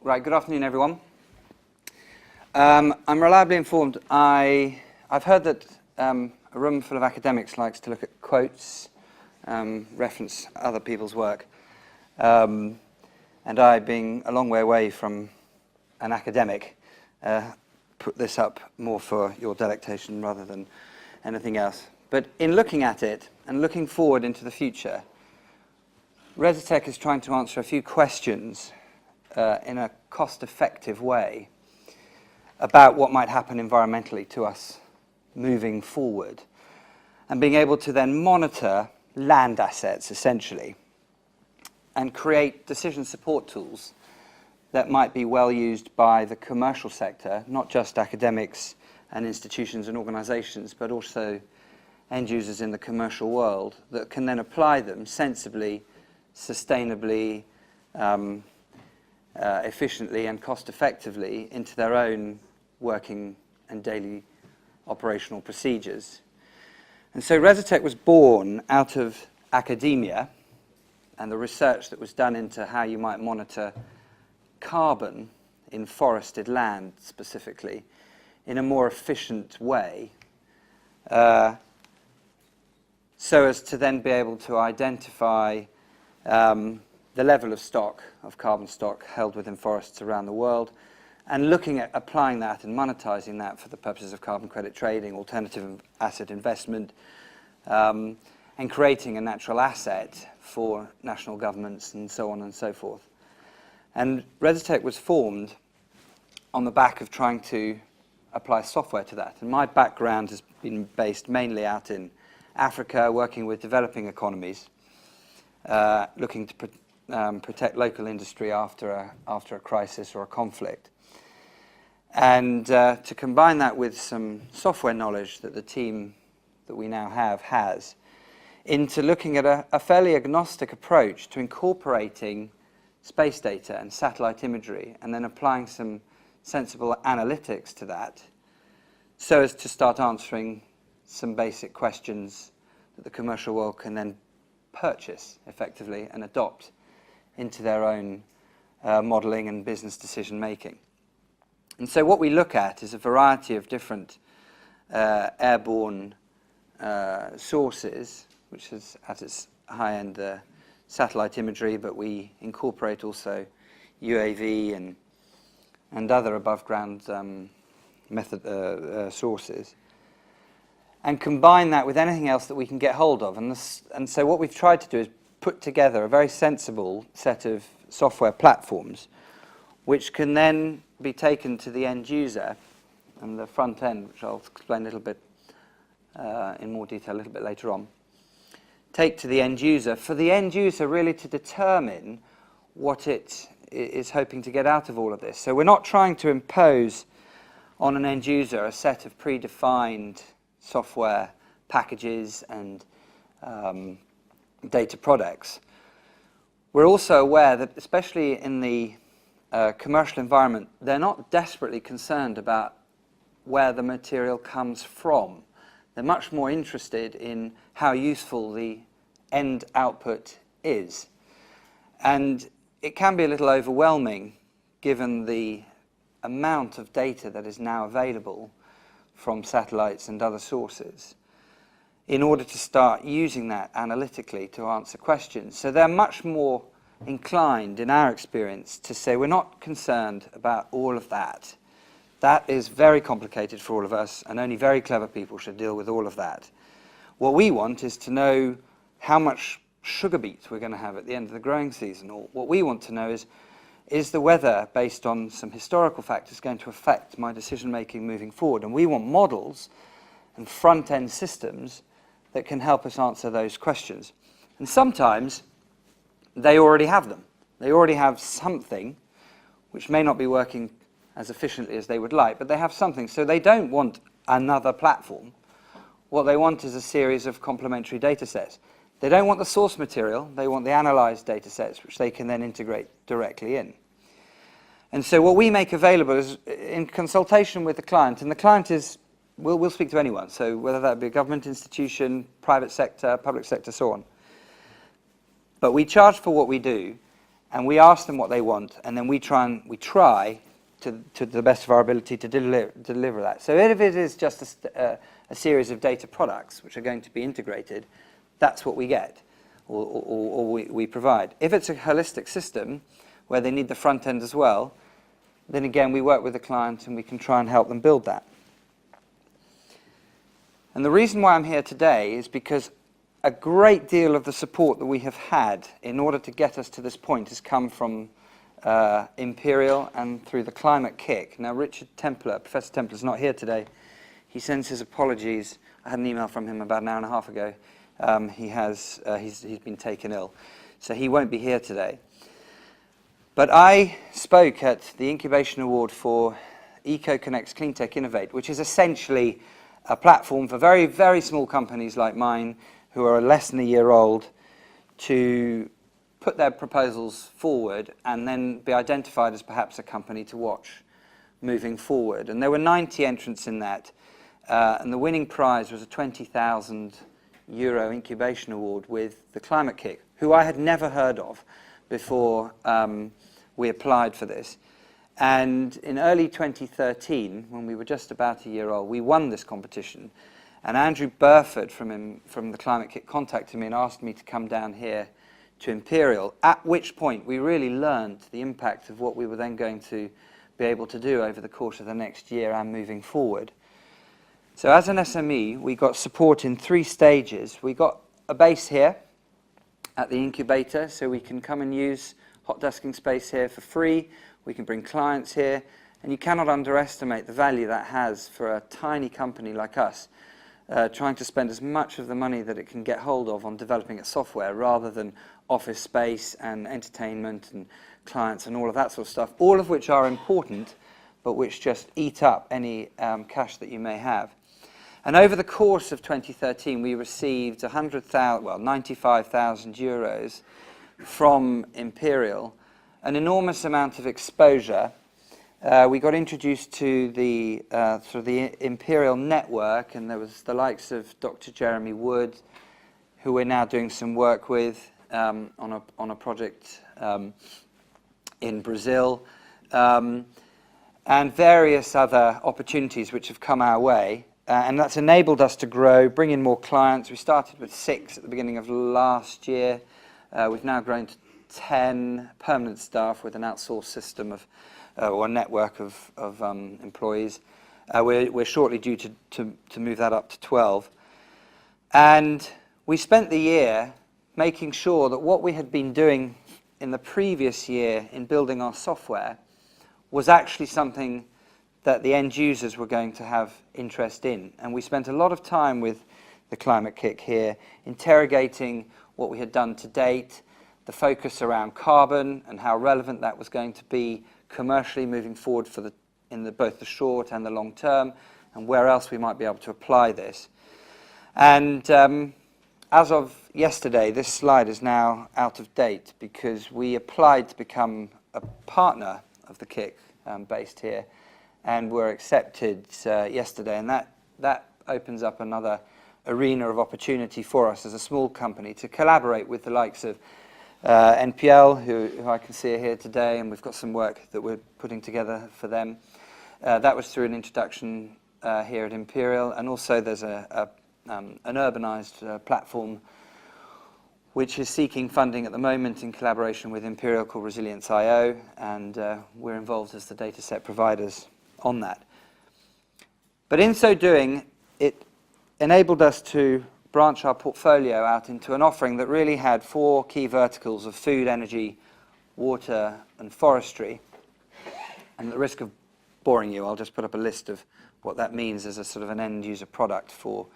Right, good afternoon, everyone. I'm reliably informed. I've heard that a room full of academics likes to look at quotes, reference other people's work. And I, being a long way away from an academic, put this up more for your delectation rather than anything else. But in looking at it and looking forward into the future, Rezatec is trying to answer a few questions in a cost-effective way about what might happen environmentally to us moving forward, and being able to then monitor land assets, essentially, and create decision support tools that might be well used by the commercial sector, not just academics and institutions and organizations, but also end users in the commercial world that can then apply them sensibly, sustainably, efficiently and cost-effectively into their own working and daily operational procedures. And so Rezatec was born out of academia and the research that was done into how you might monitor carbon in forested land specifically in a more efficient way, so as to then be able to identify the level of stock, of carbon stock held within forests around the world, and looking at applying that and monetizing that for the purposes of carbon credit trading, alternative asset investment, and creating a natural asset for national governments and so on and so forth. And Rezatec was formed on the back of trying to apply software to that. And my background has been based mainly out in Africa, working with developing economies, looking to protect local industry after a crisis or a conflict. And to combine that with some software knowledge that the team that we now have has, into looking at a fairly agnostic approach to incorporating space data and satellite imagery and then applying some sensible analytics to that so as to start answering some basic questions that the commercial world can then purchase effectively and adopt into their own modeling and business decision making. And so what we look at is a variety of different airborne sources, which is at its high end satellite imagery, but we incorporate also UAV and other above ground sources, and combine that with anything else that we can get hold of. And so what we've tried to do is put together a very sensible set of software platforms which can then be taken to the end user and the front end, which I'll explain a little bit in more detail a little bit later on, take to the end user, for the end user really to determine what it is hoping to get out of all of this. So we're not trying to impose on an end user a set of predefined software packages and data products. We're also aware that, especially in the commercial environment, they're not desperately concerned about where the material comes from. They're much more interested in how useful the end output is. And it can be a little overwhelming given the amount of data that is now available from satellites and other sources in order to start using that analytically to answer questions. So they're much more inclined, in our experience, to say we're not concerned about all of that. That is very complicated for all of us, and only very clever people should deal with all of that. What we want is to know how much sugar beets we're going to have at the end of the growing season, or what we want to know is the weather, based on some historical factors, going to affect my decision-making moving forward? And we want models and front-end systems that can help us answer those questions. And sometimes they already have them. They already have something which may not be working as efficiently as they would like, but they have something. So they don't want another platform. What they want is a series of complementary data sets. They don't want the source material. They want the analyzed data sets, which they can then integrate directly in. And so what we make available is in consultation with the client, and the client is, we'll speak to anyone, so whether that be a government institution, private sector, public sector, so on. But we charge for what we do, and we ask them what they want, and then we try to the best of our ability to deliver that. So if it is just a series of data products which are going to be integrated, that's what we get, or we provide. If it's a holistic system where they need the front end as well, then again we work with the client and we can try and help them build that. And the reason why I'm here today is because a great deal of the support that we have had in order to get us to this point has come from Imperial and through the climate kick. Now Richard Templer, Professor Templer, is not here today. He sends his apologies. I had an email from him about an hour and a half ago. He's been taken ill, so he won't be here today. But I spoke at the Incubation Award for EcoConnect's Cleantech Innovate, which is essentially a platform for very, very small companies like mine who are less than a year old to put their proposals forward and then be identified as perhaps a company to watch moving forward. And there were 90 entrants in that, and the winning prize was a €20,000 incubation award with the Climate Kick, who I had never heard of before we applied for this. And in early 2013, when we were just about a year old, we won this competition. And Andrew Burford from the Climate Kick contacted me and asked me to come down here to Imperial, at which point we really learned the impact of what we were then going to be able to do over the course of the next year and moving forward. So as an SME, we got support in 3 stages. We got a base here at the incubator, so we can come and use hot desking space here for free. We can bring clients here, and you cannot underestimate the value that has for a tiny company like us, trying to spend as much of the money that it can get hold of on developing its software rather than office space and entertainment and clients and all of that sort of stuff, all of which are important, but which just eat up any cash that you may have. And over the course of 2013, we received 95,000 euros from Imperial, an enormous amount of exposure. We got introduced to the sort of the Imperial network, and there was the likes of Dr. Jeremy Wood, who we're now doing some work with on a project in Brazil, and various other opportunities which have come our way. And that's enabled us to grow, bring in more clients. We started with 6 at the beginning of last year. We've now grown to 10 permanent staff with an outsourced system of or a network of employees. We're shortly due to move that up to 12. And we spent the year making sure that what we had been doing in the previous year in building our software was actually something that the end users were going to have interest in. And we spent a lot of time with the Climate Kick here, interrogating what we had done to date, the focus around carbon and how relevant that was going to be commercially moving forward for both the short and the long term, and where else we might be able to apply this. And as of yesterday, this slide is now out of date because we applied to become a partner of the Kick based here, and were accepted yesterday, and that opens up another arena of opportunity for us as a small company to collaborate with the likes of NPL, who I can see here today, and we've got some work that we're putting together for them. That was through an introduction here at Imperial, and also there's an urbanized platform which is seeking funding at the moment in collaboration with Imperial called Resilience.io, and we're involved as the data set providers on that. But in so doing, it enabled us to branch our portfolio out into an offering that really had 4 key verticals of food, energy, water, and forestry. And at the risk of boring you, I'll just put up a list of what that means as a sort of an end-user product for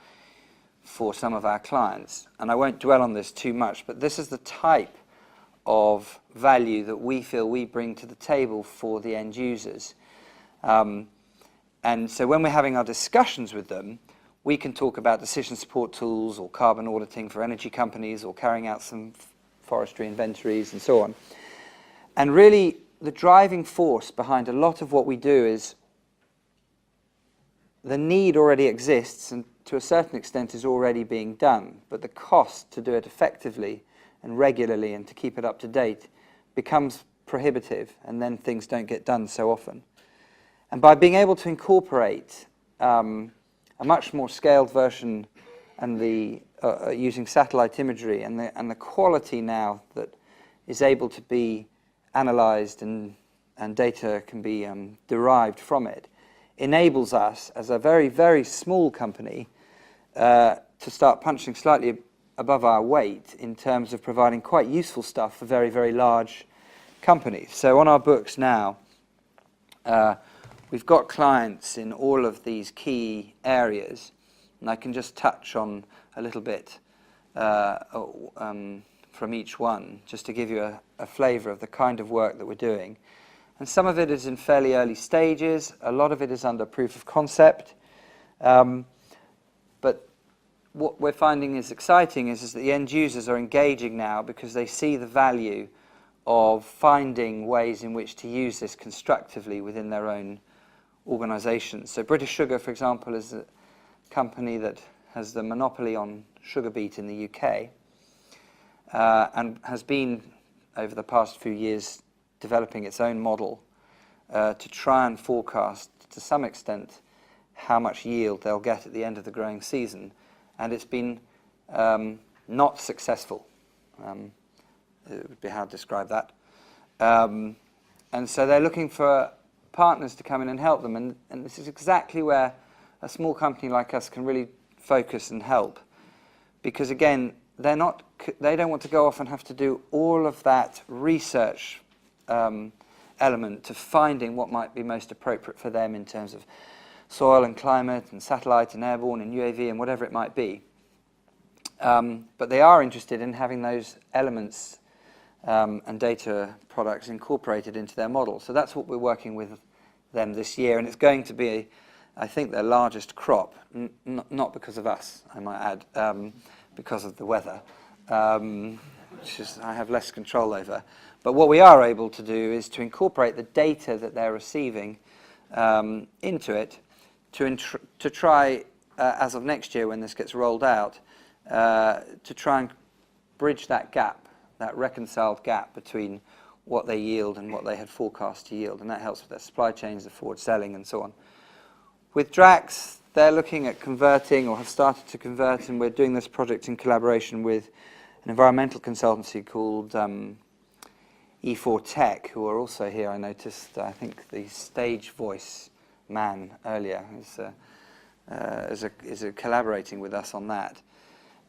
some of our clients. And I won't dwell on this too much, but this is the type of value that we feel we bring to the table for the end users. And so when we're having our discussions with them, we can talk about decision support tools or carbon auditing for energy companies or carrying out some forestry inventories and so on. And really, the driving force behind a lot of what we do is the need already exists and to a certain extent is already being done, but the cost to do it effectively and regularly and to keep it up to date becomes prohibitive, and then things don't get done so often. And by being able to incorporate a much more scaled version and using satellite imagery and the quality now that is able to be analysed and data can be derived from it, enables us as a very, very small company to start punching slightly above our weight in terms of providing quite useful stuff for very, very large companies. So on our books now, we've got clients in all of these key areas, and I can just touch on a little bit from each one, just to give you a flavour of the kind of work that we're doing. And some of it is in fairly early stages, a lot of it is under proof of concept. But what we're finding is exciting is that the end users are engaging now because they see the value of finding ways in which to use this constructively within their own organisations. So British Sugar, for example, is a company that has the monopoly on sugar beet in the UK and has been, over the past few years, developing its own model to try and forecast, to some extent, how much yield they'll get at the end of the growing season. And it's been not successful. It would be how to describe that. And so they're looking for partners to come in and help them. And this is exactly where a small company like us can really focus and help. Because again, they don't want to go off and have to do all of that research element to finding what might be most appropriate for them in terms of soil and climate and satellite and airborne and UAV and whatever it might be. But they are interested in having those elements and data products incorporated into their model. So that's what we're working with them this year, and it's going to be, I think, their largest crop, not because of us, I might add, because of the weather, which I have less control over. But what we are able to do is to incorporate the data that they're receiving into it to try, as of next year when this gets rolled out, to try and bridge that gap, that reconciled gap between what they yield and what they had forecast to yield, and that helps with their supply chains, the forward selling, and so on. With Drax, they're looking at converting, or have started to convert, and we're doing this project in collaboration with an environmental consultancy called E4 Tech, who are also here. I noticed, I think, the stage voice man earlier is collaborating with us on that.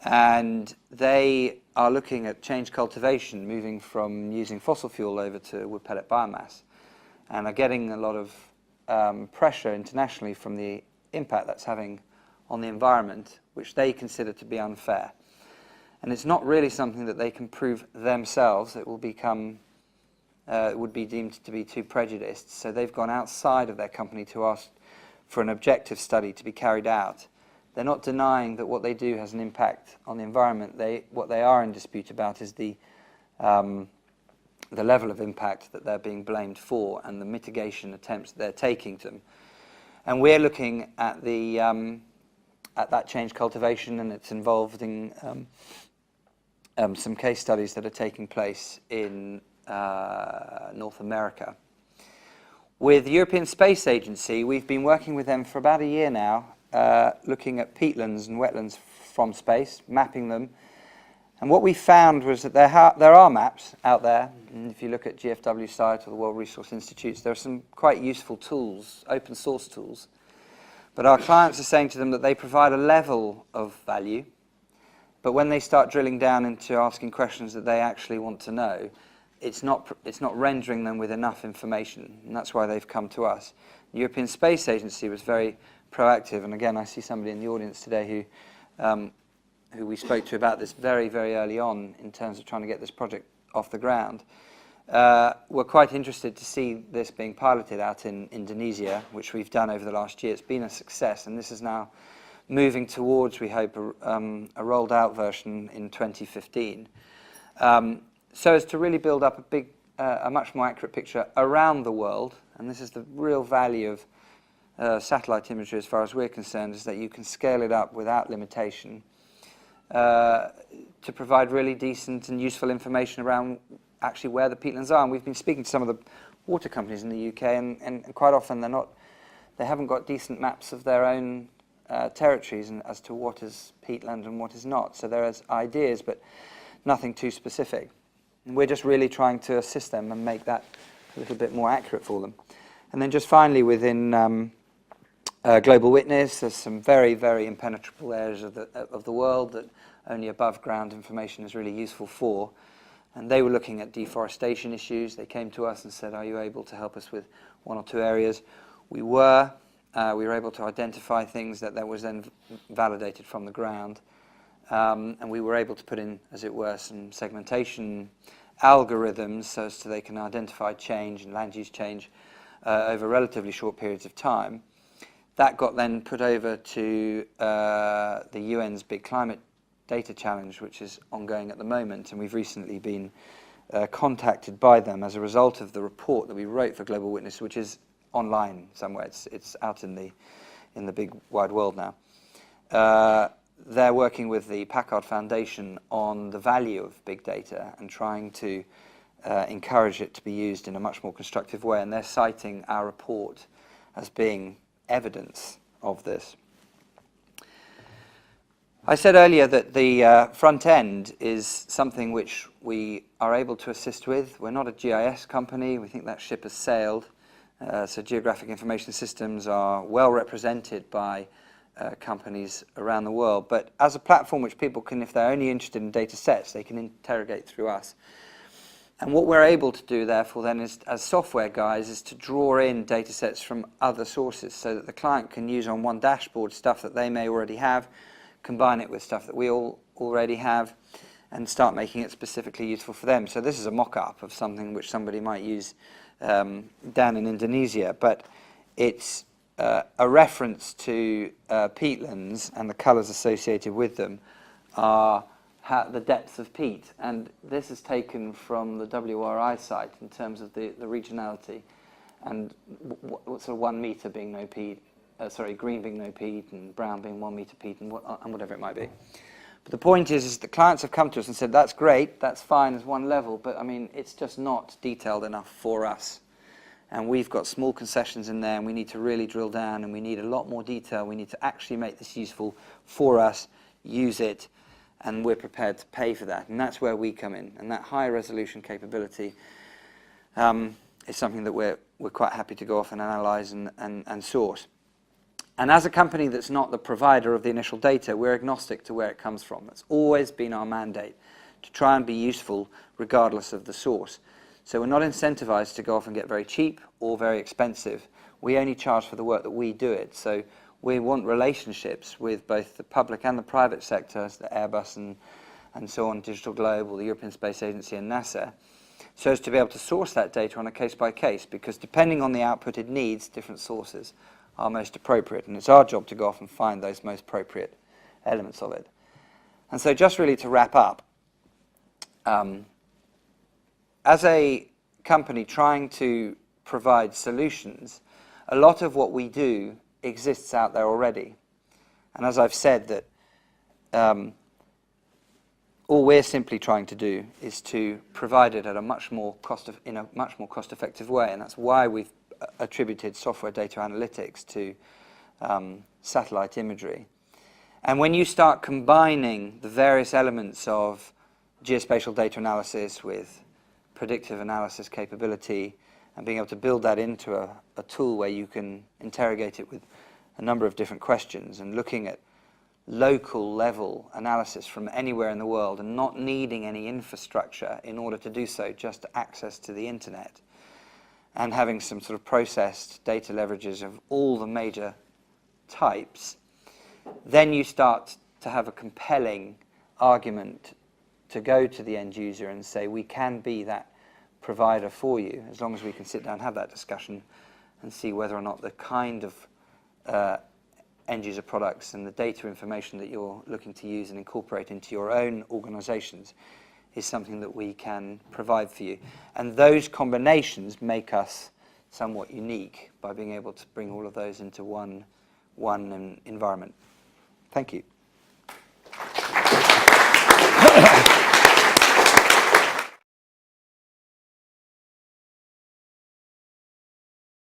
And they are looking at change cultivation, moving from using fossil fuel over to wood pellet biomass, and are getting a lot of pressure internationally from the impact that's having on the environment, which they consider to be unfair. And it's not really something that they can prove themselves. It will become, it would be deemed to be too prejudiced. So they've gone outside of their company to ask for an objective study to be carried out. They're not denying that what they do has an impact on the environment. What they are in dispute about is the level of impact that they're being blamed for and the mitigation attempts that they're taking to them. And we're looking at that change cultivation, and it's involved in some case studies that are taking place in North America. With the European Space Agency, we've been working with them for about a year now, looking at peatlands and wetlands from space, mapping them. And what we found was that there are maps out there, and if you look at GFW site or the World Resource Institutes, there are some quite useful tools, open source tools. But our clients are saying to them that they provide a level of value, but when they start drilling down into asking questions that they actually want to know, it's not rendering them with enough information, and that's why they've come to us. The European Space Agency was very proactive, and again, I see somebody in the audience today who we spoke to about this very, very early on in terms of trying to get this project off the ground. We're quite interested to see this being piloted out in Indonesia, which we've done over the last year. It's been a success, and this is now moving towards, we hope, a rolled out version in 2015. So as to really build up a much more accurate picture around the world, and this is the real value of satellite imagery as far as we're concerned, is that you can scale it up without limitation to provide really decent and useful information around actually where the peatlands are. And we've been speaking to some of the water companies in the UK, and quite often they haven't got decent maps of their own territories and as to what is peatland and what is not. So there is ideas, but nothing too specific. And we're just really trying to assist them and make that a little bit more accurate for them. And then just finally, within Global Witness, there's some very, very impenetrable areas of the world that only above ground information is really useful for. And they were looking at deforestation issues. They came to us and said, are you able to help us with one or two areas? We were able to identify things that was then validated from the ground. And we were able to put in, as it were, some segmentation algorithms so as they can identify change and land use change over relatively short periods of time. That got then put over to the UN's Big Climate Data Challenge, which is ongoing at the moment, and we've recently been contacted by them as a result of the report that we wrote for Global Witness, which is online somewhere. It's out in the big wide world now. They're working with the Packard Foundation on the value of big data and trying to encourage it to be used in a much more constructive way, and they're citing our report as being evidence of this. I said earlier that the front end is something which we are able to assist with. We're not a GIS company. We think that ship has sailed. So geographic information systems are well represented by companies around the world. But as a platform which people can, if they're only interested in data sets, they can interrogate through us. And what we're able to do, therefore, then, is, as software guys, is to draw in data sets from other sources so that the client can use on one dashboard stuff that they may already have, combine it with stuff that we already have, and start making it specifically useful for them. So this is a mock-up of something which somebody might use down in Indonesia, but it's a reference to peatlands, and the colours associated with them are the depths of peat. And this is taken from the WRI site in terms of the regionality, and sort of 1 metre being no peat, green being no peat, and brown being 1 metre peat, and whatever it might be. But the point is the clients have come to us and said, that's great, that's fine as one level, but I mean, it's just not detailed enough for us. And we've got small concessions in there, and we need to really drill down, and we need a lot more detail. We need to actually make this useful for us, use it, and we're prepared to pay for that. And that's where we come in. And that high resolution capability is something that we're quite happy to go off and analyze and source. And as a company that's not the provider of the initial data, we're agnostic to where it comes from. That's always been our mandate, to try and be useful regardless of the source. So we're not incentivized to go off and get very cheap or very expensive. We only charge for the work that we do it. So we want relationships with both the public and the private sectors, the Airbus and so on, Digital Globe, or the European Space Agency and NASA, so as to be able to source that data on a case-by-case, because depending on the output it needs, different sources are most appropriate, and it's our job to go off and find those most appropriate elements of it. And so just really to wrap up, as a company trying to provide solutions, a lot of what we do exists out there already. And as I've said, that all we're simply trying to do is to provide it at a much more cost-effective way, and that's why we've attributed software data analytics to satellite imagery. And when you start combining the various elements of geospatial data analysis with predictive analysis capability and being able to build that into a tool where you can interrogate it with a number of different questions and looking at local level analysis from anywhere in the world and not needing any infrastructure in order to do so, just access to the internet, and having some sort of processed data leverages of all the major types, then you start to have a compelling argument to go to the end user and say, we can be that provider for you, as long as we can sit down and have that discussion and see whether or not the kind of end user products and the data information that you're looking to use and incorporate into your own organizations is something that we can provide for you. And those combinations make us somewhat unique by being able to bring all of those into one environment. Thank you.